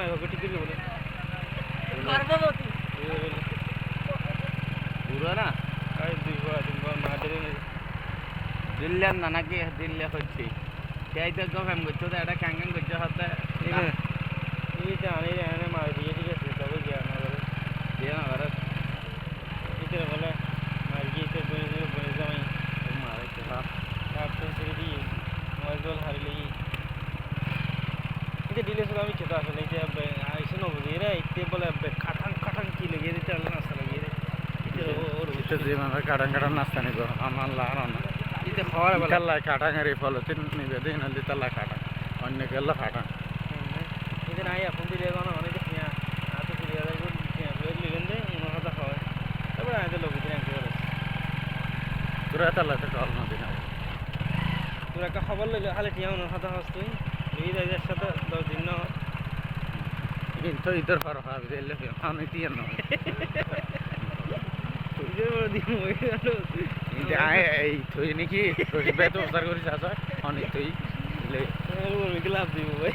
mic ঠিক করে বলে পুরো না আর 2 বার মাদের দিল্লিয়ান না নাকি দিল্লি হচ্ছে সেই তো গভর্নমেন্ট করছো তো এটা ক্যাঙ্গাং করছো হাতে এই জানি রে মার দিয়ে ঠিক আছে তবে জ্ঞান হবে দিয়ে না ঘরে এটা বলে মার গিয়ে তো বলে যাই মারে কাপ সেন্সরি দিয়ে মোবাইল হারিলে এটা ডিলে শুধু আমি খেতে আসলে যে আইসে ন বুঝি রে ইতে বলে কাঠাং কাঠাং কি লাগিয়ে দিতে আলো নাস্তা লাগিয়ে রে এটা যে মানে কাটাং কাটাং নাস্তা নিব আমার লাগানো না এটা খাওয়ার বেলা কাল্লা কাটাং এর ফলতে নিবে দিন হলে তাল্লা কাটাং অন্য গেল কাটাং এটা নাই এখন দিলে কোনো অনেক কিয়া আতে ফিরে যাবে কিয়া বলে লিলেন দে উনো কথা খাওয়া তারপরে আইতে লোক দিন আনতে পারে তোরা তাল্লা তো কল না দিন তোর একটা খবর লইলে খালি টিয়া উনো কথা হস তুই এই রাজার সাথে 10 দিন না কিন্তু ইধর ফর খাবি দিলে আমি দিয়ে না যে বড় দিন ওই গেল কিন্তু এই তুই নাকি বেত উদ্ধার করিস আসা অনেক তুই লাভ দিব ভাই